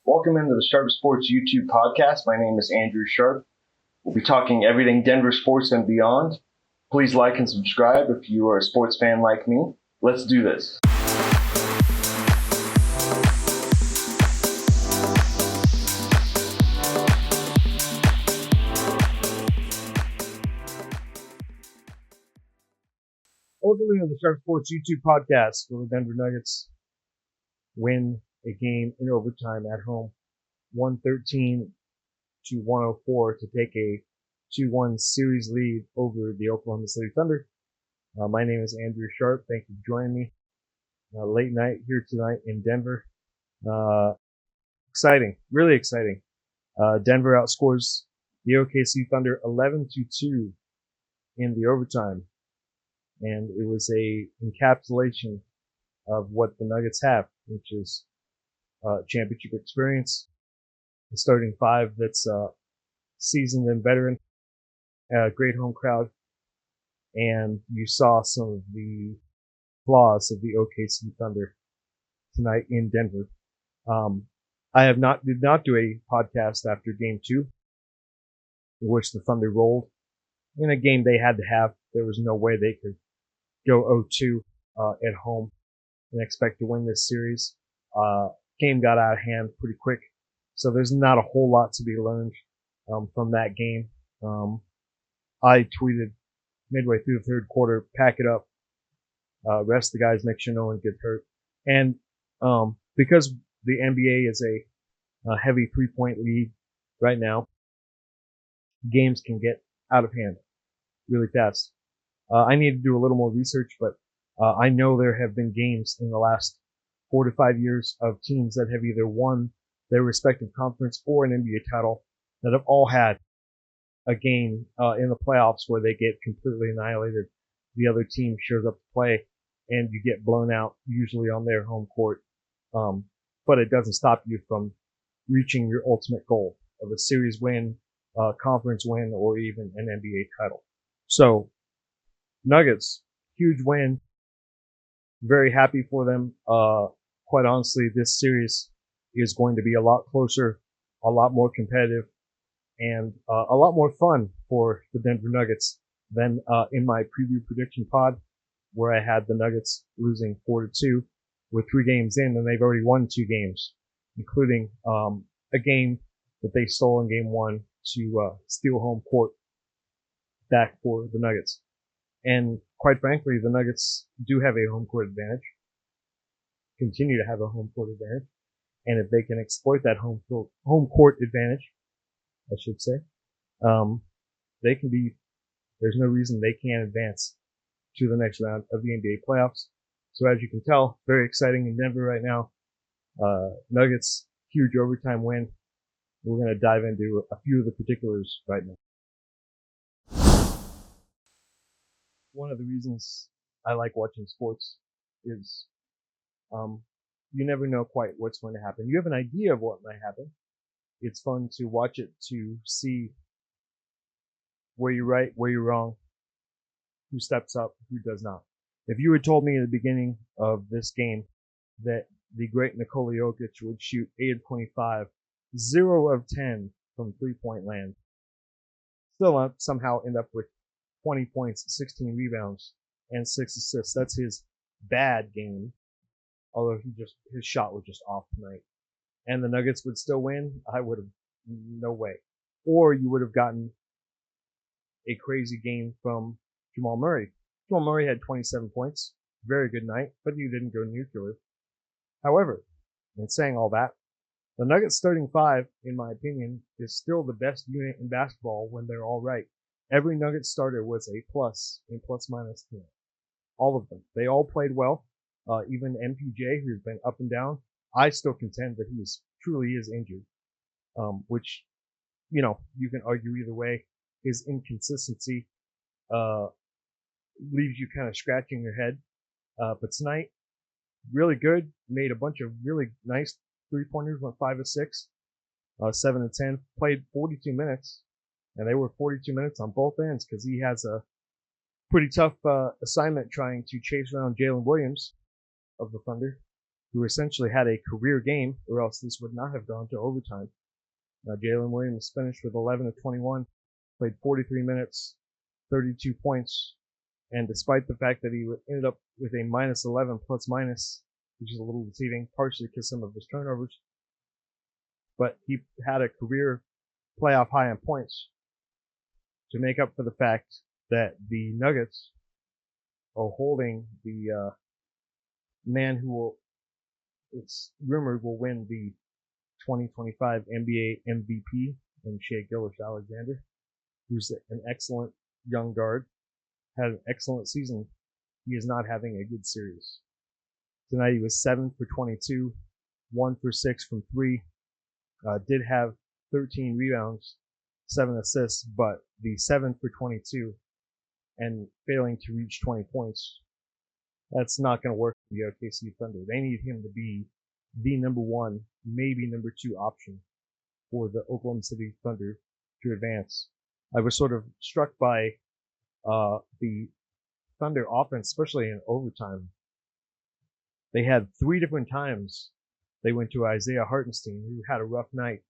Welcome into the Sharp Sports YouTube podcast. My name is Andrew Sharp. We'll be talking everything Denver sports and beyond. Please like and subscribe if you are a sports fan like me. Let's do this. Welcome into the Sharp Sports YouTube podcast, where the Denver Nuggets win a game in overtime at home, 113-104 to take a 2-1 series lead over the Oklahoma City Thunder. My name is Andrew Sharp. Thank you for joining me. Late night here tonight in Denver. Exciting, really exciting. Denver outscores the OKC Thunder 11-2 in the overtime. And it was a encapsulation of what the Nuggets have, which is championship experience, the starting five that's seasoned and veteran, great home crowd, and you saw some of the flaws of the OKC Thunder tonight in Denver. I did not do a podcast after Game 2, in which the Thunder rolled in a game they had to have. There was no way they could go 0-2 at home and expect to win this series. Game got out of hand pretty quick, so there's not a whole lot to be learned from that game. I tweeted midway through the third quarter, pack it up, rest the guys, make sure no one gets hurt. And because the NBA is a heavy three-point lead right now, games can get out of hand really fast. I need to do a little more research, but I know there have been games in the last 4 to 5 years of teams that have either won their respective conference or an NBA title that have all had a game in the playoffs where they get completely annihilated. The other team shows up to play and you get blown out, usually on their home court. But it doesn't stop you from reaching your ultimate goal of a series win, conference win, or even an NBA title. So, Nuggets, huge win. Very happy for them. Quite honestly, this series is going to be a lot closer, a lot more competitive, and a lot more fun for the Denver Nuggets than in my preview prediction pod, where I had the Nuggets losing 4-2 with 3 games in, and they've already won 2 games, including a game that they stole in Game 1 to steal home court back for the Nuggets. And quite frankly, the Nuggets do have a home court advantage, continue to have a home court advantage. And if they can exploit that home court advantage, I should say, there's no reason they can't advance to the next round of the NBA playoffs. So as you can tell, very exciting in Denver right now. Nuggets, huge overtime win. We're going to dive into a few of the particulars right now. One of the reasons I like watching sports is you never know quite what's going to happen. You have an idea of what might happen. It's fun to watch it, to see where you're right, where you're wrong, who steps up, who does not. If you had told me at the beginning of this game that the great Nikola Jokic would shoot 8 of 25, 0 of 10 from three-point land, still somehow end up with 20 points, 16 rebounds, and 6 assists. That's his bad game. Although his shot was just off tonight. And the Nuggets would still win, I would have, no way. Or you would have gotten a crazy game from Jamal Murray. Jamal Murray had 27 points. Very good night, but he didn't go nuclear. However, in saying all that, the Nuggets starting 5, in my opinion, is still the best unit in basketball when they're all right. Every Nuggets starter was a plus in plus-minus 10. All of them. They all played well. Even MPJ, who's been up and down, I still contend that he truly is injured. Which, you can argue either way. His inconsistency leaves you kind of scratching your head. But tonight, really good. Made a bunch of really nice three-pointers, went 5 of 6, 7 of 10. Played 42 minutes. And they were 42 minutes on both ends because he has a pretty tough assignment trying to chase around Jalen Williams of the Thunder, who essentially had a career game, or else this would not have gone to overtime. Jalen Williams finished with 11 of 21, played 43 minutes, 32 points, and despite the fact that he ended up with a minus 11 plus minus, which is a little deceiving, partially because some of his turnovers, but he had a career playoff high in points to make up for the fact that the Nuggets are holding the man who will, it's rumored, will win the 2025 NBA MVP in Shai Gilgeous-Alexander, who's an excellent young guard, had an excellent season. He is not having a good series. Tonight he was 7 for 22, 1 for 6 from 3, did have 13 rebounds, 7 assists, but the 7 for 22 and failing to reach 20 points, that's not going to work for the OKC Thunder. They need him to be the number 1, maybe number 2 option for the Oklahoma City Thunder to advance. I was sort of struck by the Thunder offense, especially in overtime. They had 3 different times they went to Isaiah Hartenstein, who had a rough night.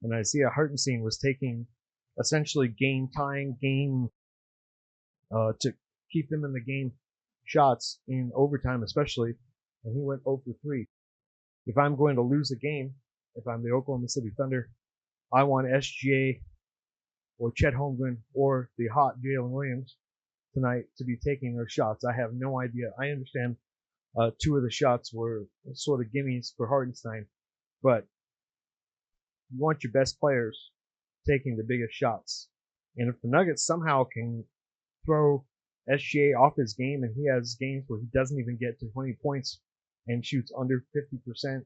And Isaiah Hartenstein was taking essentially game-tying, to keep them in the game shots in overtime especially, and he went 0 for 3. If I'm going to lose a game, if I'm the Oklahoma City Thunder, I want SGA or Chet Holmgren or the hot Jalen Williams tonight to be taking those shots. I have no idea. I understand 2 of the shots were sort of gimmies for Hartenstein, but you want your best players taking the biggest shots. And if the Nuggets somehow can throw SGA off his game, and he has games where he doesn't even get to 20 points and shoots under 50%,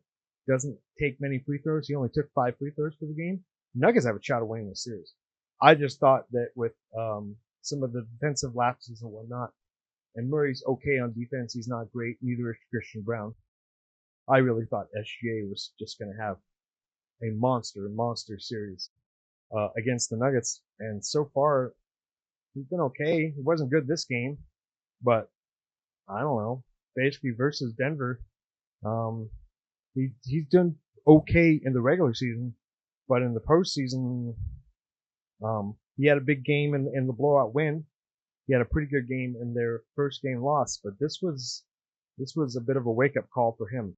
doesn't take many free throws, he only took 5 free throws for the game, Nuggets have a shot of winning the series. I just thought that with some of the defensive lapses and whatnot, and Murray's okay on defense, he's not great, neither is Christian Brown. I really thought SGA was just going to have a monster series against the Nuggets, and so far he's been okay. He wasn't good this game, but I don't know. Basically versus Denver, he's done okay in the regular season, but in the postseason, he had a big game in the blowout win. He had a pretty good game in their first game loss, but this was a bit of a wake up call for him.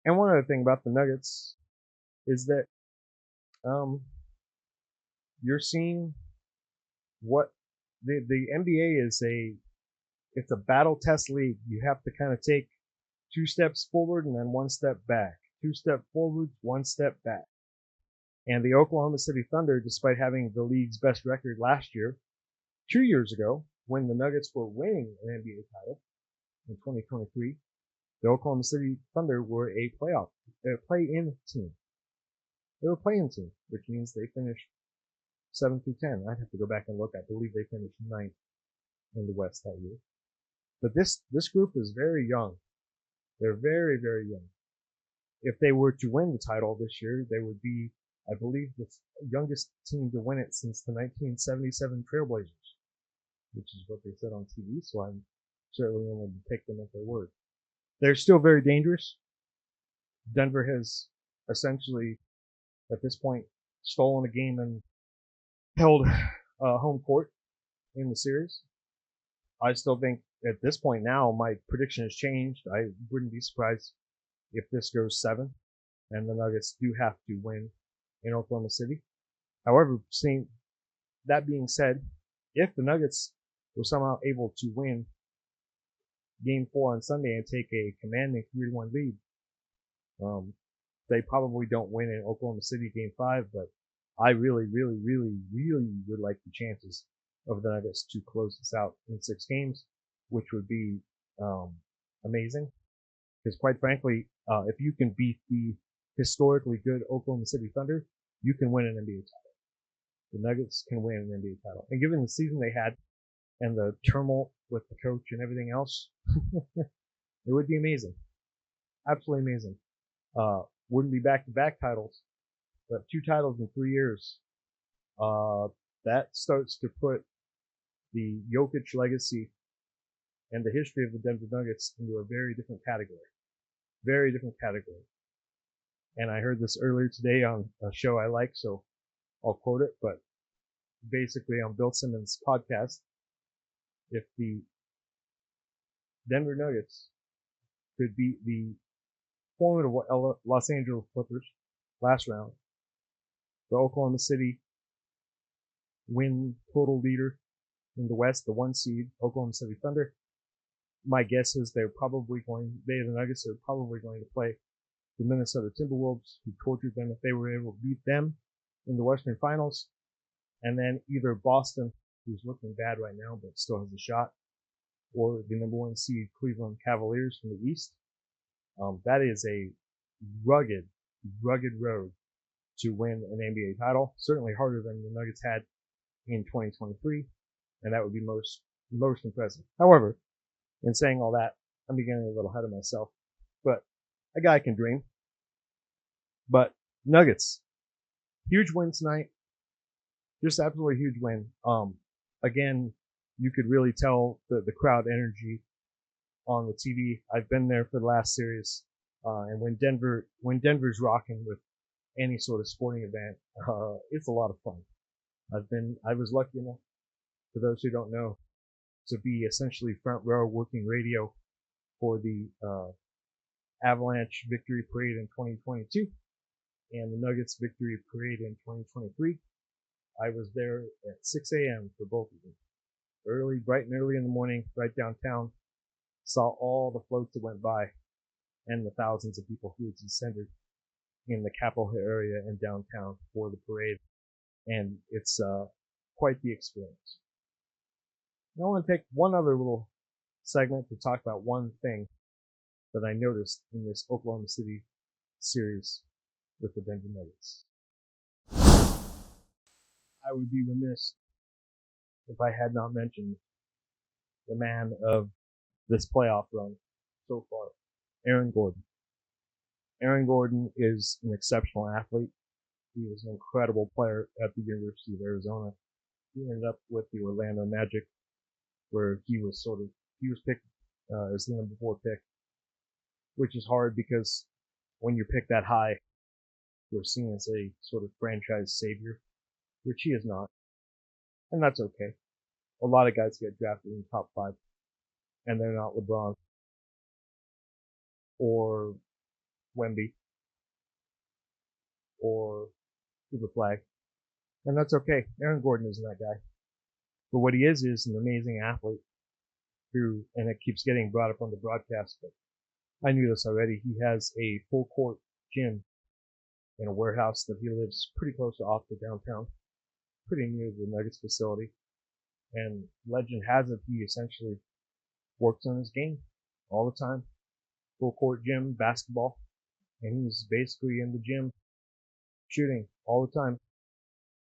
And one other thing about the Nuggets is that you're seeing what the NBA is it's a battle test league. You have to kind of take 2 steps forward and then 1 step back. 2 steps forward, 1 step back. And the Oklahoma City Thunder, despite having the league's best record last year, 2 years ago, when the Nuggets were winning an NBA title in 2023, the Oklahoma City Thunder were a play-in team. They were a play-in team, which means they finished 7 through 10. I'd have to go back and look. I believe they finished 9th in the West that year. But this group is very young. They're very, very young. If they were to win the title this year, they would be, I believe, the youngest team to win it since the 1977 Trailblazers, which is what they said on TV, so I'm certainly willing to take them at their word. They're still very dangerous. Denver has essentially, at this point, stolen a game and held home court in the series. I still think at this point now, my prediction has changed. I wouldn't be surprised if this goes 7 and the Nuggets do have to win in Oklahoma City. However, that being said, if the Nuggets were somehow able to win Game 4 on Sunday and take a commanding 3-1 lead, they probably don't win in Oklahoma City Game 5, but I really, really, really, really would like the chances of the Nuggets to close this out in 6 games, which would be amazing. Because quite frankly, if you can beat the historically good Oklahoma City Thunder, you can win an NBA title. The Nuggets can win an NBA title. And given the season they had and the turmoil with the coach and everything else, it would be amazing. Absolutely amazing. Wouldn't be back-to-back titles, but 2 titles in 3 years. That starts to put the Jokic legacy and the history of the Denver Nuggets into a very different category. Very different category. And I heard this earlier today on a show I like, so I'll quote it. But basically, on Bill Simmons' podcast, if the Denver Nuggets could beat the formidable Los Angeles Clippers last round, the Oklahoma City win total leader in the West, the 1 seed, Oklahoma City Thunder, my guess is the Nuggets are probably going to play the Minnesota Timberwolves, who tortured them if they were able to beat them in the Western Finals, and then either Boston, who's looking bad right now but still has a shot, or the number 1 seed Cleveland Cavaliers from the East. That is a rugged, rugged road to win an NBA title. Certainly harder than the Nuggets had in 2023, and that would be most impressive. However, in saying all that, I'm getting a little ahead of myself, but a guy can dream. But Nuggets, huge win tonight, just absolutely huge win. Again, you could really tell the crowd energy on the TV. I've been there for the last series, and when Denver's rocking with any sort of sporting event, it's a lot of fun. I was lucky enough, for those who don't know, to be essentially front row working radio for the Avalanche victory parade in 2022 and the Nuggets victory parade in 2023. I was there at 6 a.m. for both of them. Bright and early in the morning, right downtown. Saw all the floats that went by and the thousands of people who had descended in the Capitol area and downtown for the parade. And it's quite the experience. Now I want to take one other little segment to talk about one thing that I noticed in this Oklahoma City series with the Denver Nuggets. I would be remiss if I had not mentioned the man of this playoff run so far, Aaron Gordon. Aaron Gordon is an exceptional athlete. He was an incredible player at the University of Arizona. He ended up with the Orlando Magic, where he was picked as the number 4 pick, which is hard because when you're picked that high, you're seen as a sort of franchise savior, which he is not. And that's okay. A lot of guys get drafted in the top 5, and they're not LeBron or Wemby or Cooper Flag. And that's okay. Aaron Gordon isn't that guy. But what he is an amazing athlete who, and it keeps getting brought up on the broadcast, but I knew this already. He has a full court gym in a warehouse that he lives pretty close to off the downtown, pretty near the Nuggets facility. And legend has it he essentially works on his game all the time. Full court gym, basketball, and he's basically in the gym shooting all the time.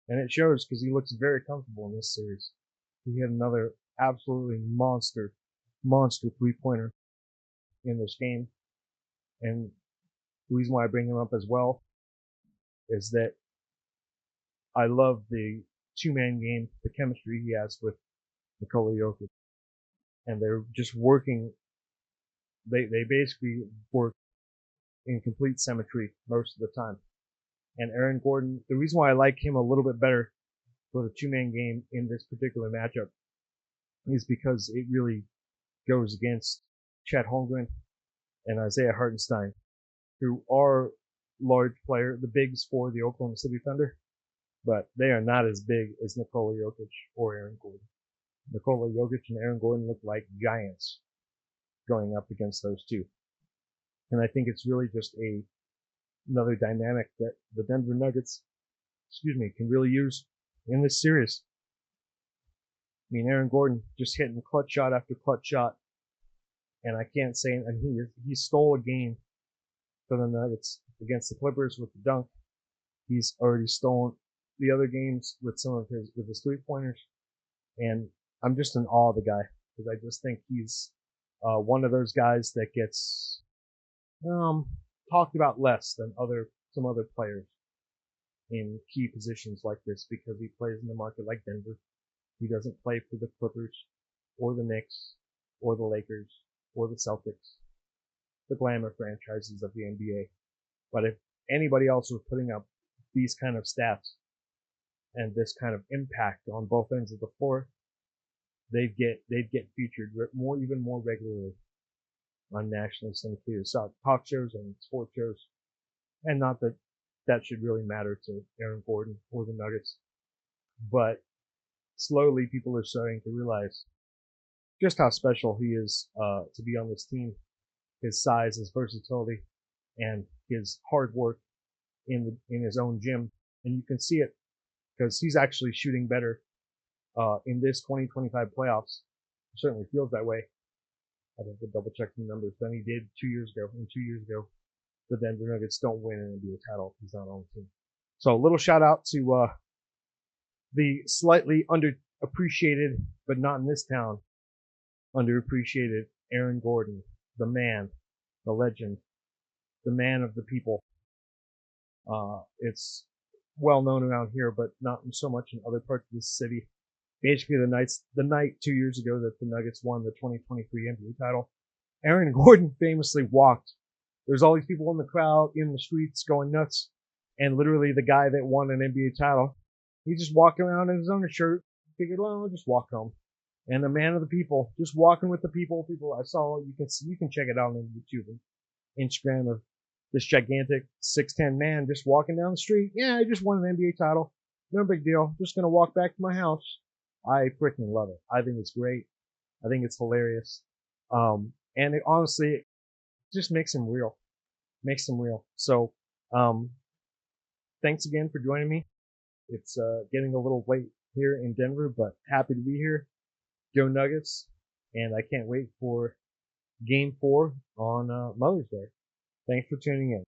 And it shows because he looks very comfortable in this series. He had another absolutely monster 3-pointer in this game. And the reason why I bring him up as well is that I love the 2-man game, the chemistry he has with Nikola Jokic. And they're just working, they basically work in complete symmetry most of the time. And Aaron Gordon, the reason why I like him a little bit better for the 2-man game in this particular matchup is because it really goes against Chet Holmgren and Isaiah Hartenstein, who are large player, the bigs for the Oklahoma City Thunder, but they are not as big as Nikola Jokic or Aaron Gordon. Nikola Jokic and Aaron Gordon look like giants going up against those two. And I think it's really just another dynamic that the Denver Nuggets, can really use in this series. I mean, Aaron Gordon just hitting clutch shot after clutch shot. And I can't say, and he stole a game for the Nuggets against the Clippers with the dunk. He's already stolen the other games with his 3-pointers. And I'm just in awe of the guy because I just think he's one of those guys that gets talked about less than some other players in key positions like this because he plays in a market like Denver. He doesn't play for the Clippers or the Knicks or the Lakers or the Celtics. the glamour franchises of the NBA. But if anybody else was putting up these kind of stats and this kind of impact on both ends of the floor, they'd get featured even more regularly on nationally syndicated talk shows and sports shows. And not that that should really matter to Aaron Gordon or the Nuggets, but slowly people are starting to realize just how special he is to be on this team. His size, his versatility, and his hard work in his own gym, and you can see it because he's actually shooting better in this 2025 playoffs. It certainly feels that way. I'd have to double check the numbers than he did 2 years ago. And 2 years ago, the Denver Nuggets don't win an NBA title. He's not on the team. So a little shout out to the slightly underappreciated, but not in this town, underappreciated Aaron Gordon, the man, the legend, the man of the people. It's well known around here, but not so much in other parts of the city. Basically, the night 2 years ago that the Nuggets won the 2023 NBA title, Aaron Gordon famously walked. There's all these people in the crowd, in the streets, going nuts, and literally the guy that won an NBA title, he just walked around in his undershirt, figured, well, I'll just walk home. And the man of the people, just walking with the people I saw, you can check it out on YouTube and Instagram of this gigantic 6'10" man just walking down the street. Yeah, I just won an NBA title. No big deal. Just gonna walk back to my house. I freaking love it. I think it's great. I think it's hilarious. And it honestly just makes him real. Makes him real. So, thanks again for joining me. It's getting a little late here in Denver, but happy to be here. Go Nuggets. And I can't wait for Game 4 on Mother's Day. Thanks for tuning in.